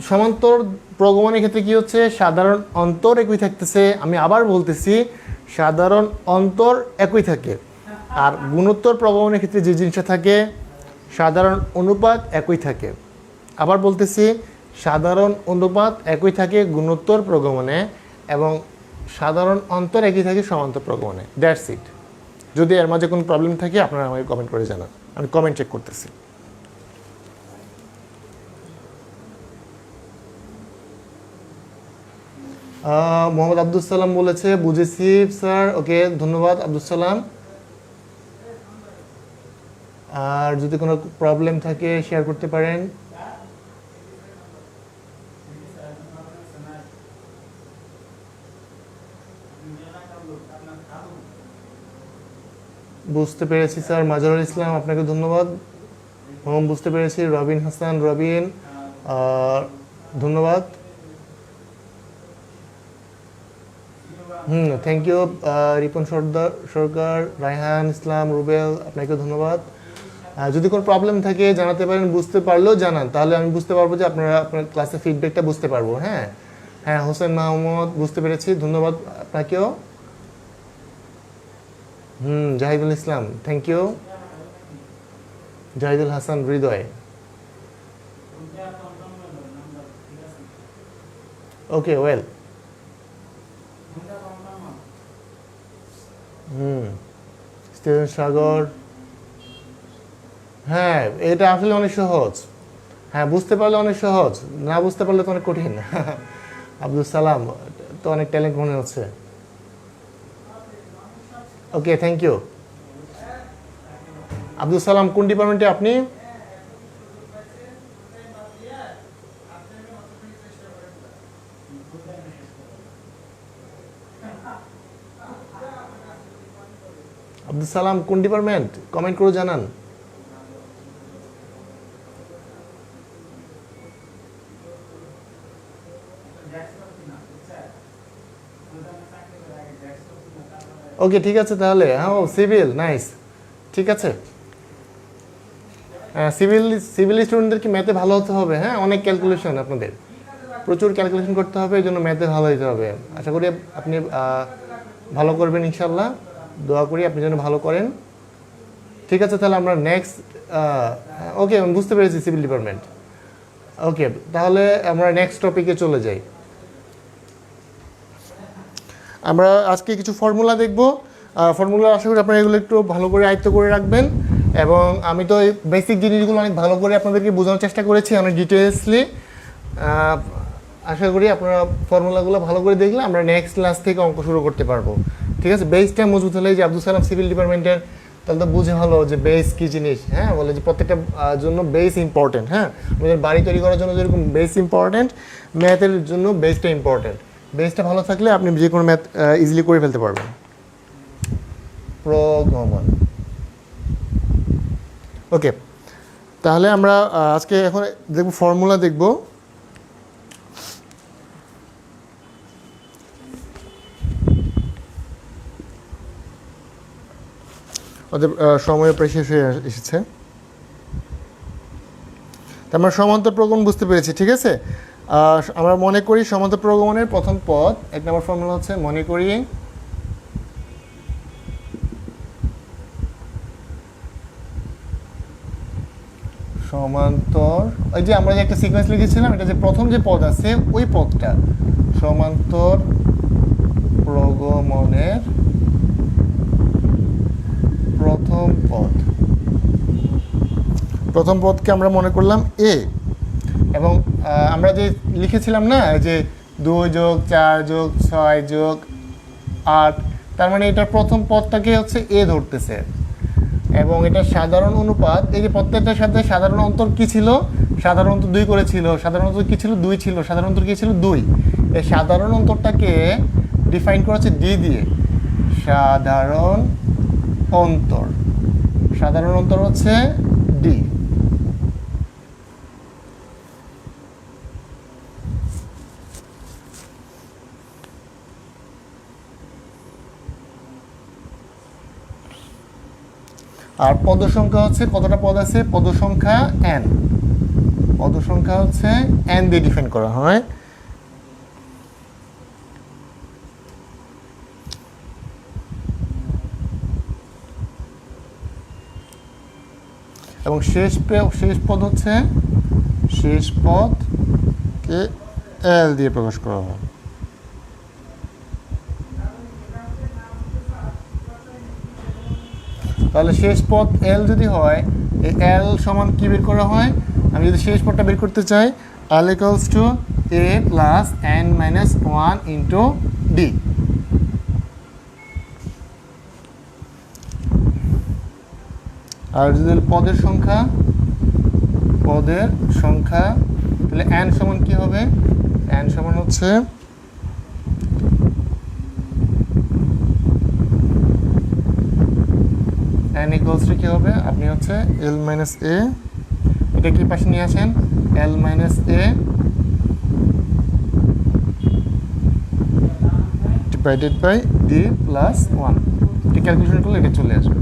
সমান্তর প্রগমনের ক্ষেত্রে কি হচ্ছে সাধারণ অন্তর একই থাকতেছে, আমি আবার বলতেছি সাধারণ অন্তর একই থাকে। আর গুণোত্তর প্রগমনের ক্ষেত্রে যে জিনিসটা থাকে সাধারণ অনুপাত একই থাকে। আবার বলতেছি সাধারণ অনুপাত একই থাকে গুণোত্তর প্রগমনে, এবং সাধারণ অন্তর একই থাকে সমান্তর প্রগমনে। That's it. যদি এর মাঝে কোনো প্রবলেম থাকে আপনারা আমাকে কমেন্ট করে জানান, আমি কমেন্ট চেক করতেছি। মোহাম্মদ আব্দুল সালাম বলেছে বুঝেছি স্যার, ওকে ধন্যবাদ আব্দুল সালাম। আর যদি কোনো প্রবলেম থাকে শেয়ার করতে পারেন। বুঝতে পেরেছি স্যার মাজারুল ইসলাম, আপনাকে ধন্যবাদ। বুঝতে পেরেছি রবিন হাসান, রবিন ধন্যবাদ। থ্যাংক ইউ রিপন সরকার, রায়হান ইসলাম, রুবেল, আপনাকে ধন্যবাদ। যদি কোনো প্রবলেম থাকে জানাতে পারেন, বুঝতে পারলেও জানান, তাহলে আমি বুঝতে পারবো যে আপনার ক্লাসের ফিডব্যাকটা বুঝতে পারবো। হ্যাঁ হ্যাঁ, হোসেন মাহমুদ, বুঝতে পেরেছি, ধন্যবাদ আপনাকেও। Zahidul Islam, thank you. Zahidul Hasan Hriday, okay well. Sagar, হ্যাঁ এটা আসলে অনেক সহজ। হ্যাঁ বুঝতে পারলে অনেক সহজ, না বুঝতে পারলে তো অনেক কঠিন। আব্দুল সালাম তো অনেক ট্যালেন্ট মনে হচ্ছে। ওকে থ্যাংক ইউ। আব্দুল সালাম কোন ডিপার্টমেন্টে আপনি? আব্দুল সালাম কোন ডিপার্টমেন্ট, কমেন্ট করে জানান। ওকে ঠিক আছে তাহলে। হ্যাঁ সিভিল, নাইস, ঠিক আছে। সিভিল স্টুডেন্টদের কি ম্যাথে ভালো হতে হবে? হ্যাঁ অনেক ক্যালকুলেশন, আপনাদের প্রচুর ক্যালকুলেশন করতে হবে, এই জন্য ম্যাথে ভালো হতে হবে। আশা করি আপনি ভালো করবেন ইনশাল্লাহ, দোয়া করি আপনি যেন ভালো করেন। ঠিক আছে তাহলে আমরা নেক্সট, ওকে বুঝতে পেরেছি সিভিল ডিপার্টমেন্ট। ওকে তাহলে আমরা নেক্সট টপিকে চলে যাই। আমরা আজকে কিছু ফর্মুলা দেখব। ফর্মুলা আশা করি আপনারা এগুলো একটু ভালো করে আয়ত্ত করে রাখবেন, এবং আমি তো এই বেসিক জিনিসগুলো অনেক ভালো করে আপনাদেরকে বোঝানোর চেষ্টা করেছি, অনেক ডিটেলসলি। আশা করি আপনারা ফর্মুলাগুলো ভালো করে দেখলে আমরা নেক্সট ক্লাস থেকে অঙ্ক শুরু করতে পারবো। ঠিক আছে, বেসটা মজবুত হলে যে আব্দুল সালাম সিভিল ডিপার্টমেন্টের, তাহলে তো বুঝে হলো যে বেস কী জিনিস। হ্যাঁ, বলে যে প্রত্যেকটা জন্য বেস ইম্পর্টেন্ট। হ্যাঁ, আমাদের বাড়ি তৈরি করার জন্য যেরকম বেস ইম্পর্টেন্ট, ম্যাথের জন্য বেসটা ইম্পর্টেন্ট। বেসটা ভালো থাকলে আপনি যে কোনো ম্যাথ ইজিলি করে ফেলতে পারবেন। প্রগমন। ওকে, তাহলে আমরা আজকে এখন দেখব ফর্মুলা দেখব। ওদের সময় প্রায় শেষ হয়ে এসেছে। আমরা সমান্তর প্রগমন বুঝতে পেরেছি। ঠিক আছে, আমরা মনে করি সমান্তর প্রগমনের প্রথম পদ, 1 নম্বর ফর্মুলা হচ্ছে মনে করি সমান্তর, ওই যে আমরা যে একটা সিকোয়েন্স লিখেছিলাম, এটা যে প্রথম যে পদ আছে ওই পদটা সমান্তর প্রগমনের প্রথম পদ। প্রথম পদকে আমরা মনে করলাম এ, এবং আমরা যে লিখেছিলাম না যে 2 যোগ 4 যোগ 6 যোগ 8, তার মানে এটার প্রথম পদটাকে হচ্ছে এ ধরতেছে, এবং এটা সাধারণ অনুপাত। এই যে প্রত্যেকটার সাথে সাধারণ অন্তর কি ছিল, সাধারণ অন্তর 2 করেছিল, সাধারণ অন্তর কি ছিল 2 ছিল, সাধারণ অন্তর কি ছিল 2। এই সাধারণ অন্তরটাকে ডিফাইন করা হচ্ছে ডি দিয়ে, সাধারণ অন্তর। সাধারণ অন্তর হচ্ছে ডি। আর পদ সংখ্যা হচ্ছে কতটা পদ আছে, পদ সংখ্যা n, পদ সংখ্যা হচ্ছে n দিয়ে ডিফাইন করা হয়। এবং শেষ পদ হচ্ছে, শেষ পদকে l দিয়ে প্রকাশ করা হয়। তাহলে শেষ পদ এল যদি হয়, এই এল সমান কি বের করা হয়, আমি যদি শেষ পদটা বের করতে চাই, L equals to A plus n minus 1 into D. আর যদি পদের সংখ্যা তাহলে n সমান কি হবে, n সমান হচ্ছে n ইকুয়ালস টু কি হবে, আপনি হচ্ছে l মাইনাস এ, এটা কি পাশে নিয়ে আসেন, l minus A divided by D plus 1। এটা ক্যালকুলেশন করলে এটা চলে আসবে।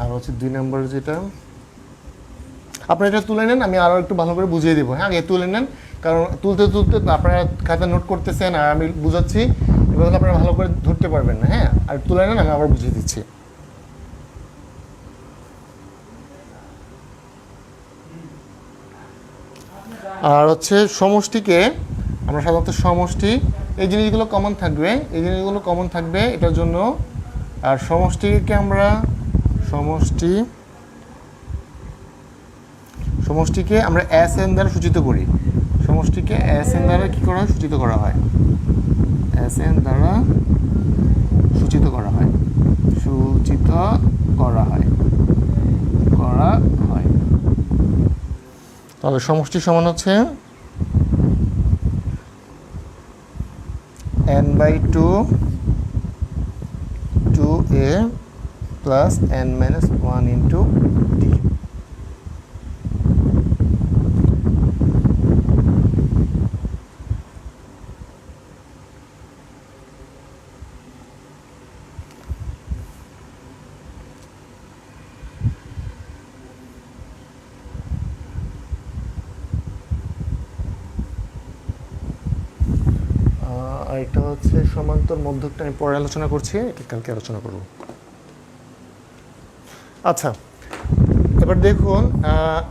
আর হচ্ছে 2 নম্বর, যেটা আপনারা এটা তুলে নেন, আমি আরও একটু ভালো করে বুঝিয়ে দেবো। হ্যাঁ, আগে তুলে নেন, কারণ তুলতে আপনারা খাতা নোট করতেছেন আর আমি বুঝাচ্ছি, এবার আপনারা ভালো করে ধরতে পারবেন না। হ্যাঁ, আর তুলে নেন, আমি আবার বুঝিয়ে দিচ্ছি। আর হচ্ছে সমষ্টিকে আমরা সাধারণত সমষ্টি, এই জিনিসগুলো কমন থাকবে, এটার জন্য। আর সমষ্টিকে আমরা সমষ্টিকে আমরা এস এন দ্বারা সূচিত করি। সমষ্টিকে এস এন দ্বারা কী করা হয়, সূচিত করা হয়, এস এন দ্বারা সূচিত করা হয়। তাহলে সমষ্টি সমান হচ্ছে n/2 2a plus n minus 1 into D. আর এটা হচ্ছে সমান্তর মধ্যকটা, আমি পরে আলোচনা করছি, এটা কালকে আলোচনা করব। আচ্ছা, এবার দেখুন,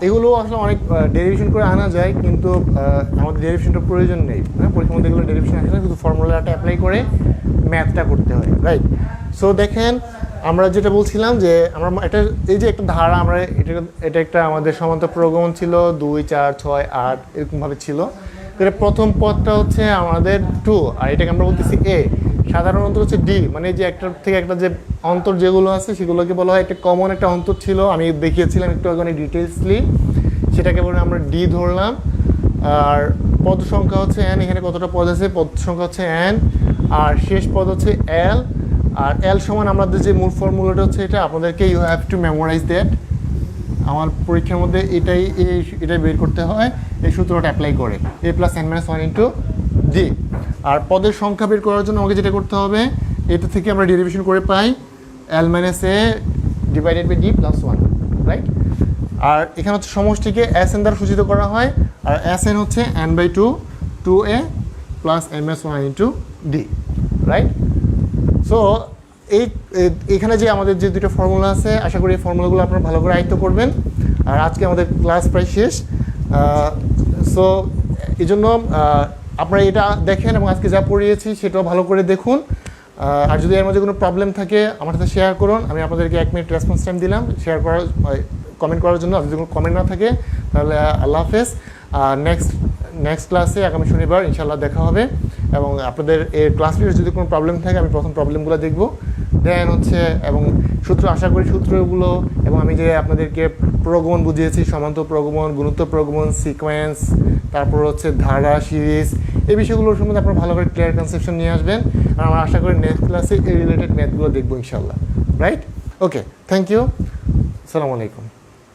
এগুলো আসলে অনেক ডেরিভেশন করে আনা যায়, কিন্তু আমাদের ডেরিভেশনটার প্রয়োজন নেই। হ্যাঁ, পরীক্ষার মধ্যে এগুলো ডেরিভেশন আসে না, শুধু ফর্মুলাটা অ্যাপ্লাই করে ম্যাথটা করতে হয়, রাইট। সো দেখেন, আমরা যেটা বলছিলাম যে আমরা এটা এই যে একটা ধারা আমরা এটা একটা আমাদের সমান্তর প্রগমন ছিল 2 4 6 8 এরকমভাবে ছিল। এটা প্রথম পদটা হচ্ছে আমাদের 2 আর এটাকে আমরা বলতেছি এ। সাধারণত হচ্ছে ডি, মানে যে একটা থেকে একটা যে অন্তর যেগুলো আছে সেগুলোকে বলা হয় একটা কমন একটা অন্তর ছিল, আমি দেখিয়েছিলাম একটু আগে ডিটেলসলি, সেটাকে বলে আমরা ডি ধরলাম। আর পদ সংখ্যা হচ্ছে এন, এখানে কতটা পদ আছে, পদ সংখ্যা হচ্ছে এন, আর শেষ পদ হচ্ছে এল। আর এল সমান আমাদের যে মূল ফর্মুলাটা হচ্ছে এটা, আপনাদেরকে you have to memorize that. আমার পরীক্ষার মধ্যে এটাই বের করতে হয়, এই সূত্রটা অ্যাপ্লাই করে A plus N minus one into D. আর পদের সংখ্যা বের করার জন্য আমাকে যেটা করতে হবে, এটা থেকে আমরা ডেরিভেশন করে পাই L minus A divided by D plus one, right. আর এখানে হচ্ছে সমষ্টিকে এস এন দ্বারা সূচিত করা হয়, আর এস এন হচ্ছে N by two A plus N minus one into D, right. So এখানে যে আমাদের যে দুটো ফর্মুলা আছে, আশা করি এই ফর্মুলাগুলো আপনারা ভালো করে আয়ত্ত করবেন। আর আজকে আমাদের ক্লাস প্রায় শেষ। সো এই জন্য আপনারা এটা দেখেন এবং আজকে যা পড়িয়েছি সেটাও ভালো করে দেখুন। আর যদি এর মধ্যে কোনো প্রবলেম থাকে আমার সাথে শেয়ার করুন, আমি আপনাদেরকে 1 মিনিট রেসপন্স টাইম দিলাম শেয়ার করার, কমেন্ট করার জন্য। আর যদি কোনো কমেন্ট না থাকে তাহলে আল্লাহ হাফেজ। নেক্সট ক্লাসে আগামী শনিবার ইনশাল্লাহ দেখা হবে। এবং আপনাদের এই ক্লাস নিয়ে যদি কোনো প্রবলেম থাকে আমি প্রথম প্রবলেমগুলো দেখব, দেন হচ্ছে এবং সূত্র, আশা করি সূত্রগুলো এবং আমি যে আপনাদেরকে প্রগমন বুঝিয়েছি, সমান্তর প্রগমন, গুণোত্তর প্রগমন, সিকোয়েন্স, তারপর হচ্ছে ধারা, সিরিজ, এই বিষয়গুলোর সম্বন্ধে আপনারা ভালো করে ক্লিয়ার কনসেপশন নিয়ে আসবেন। আর আমরা আশা করি নেক্সট ক্লাসে এই রিলেটেড ম্যাথগুলো দেখবো ইনশাল্লাহ, রাইট। ওকে, থ্যাংক ইউ, আসসালামু আলাইকুম।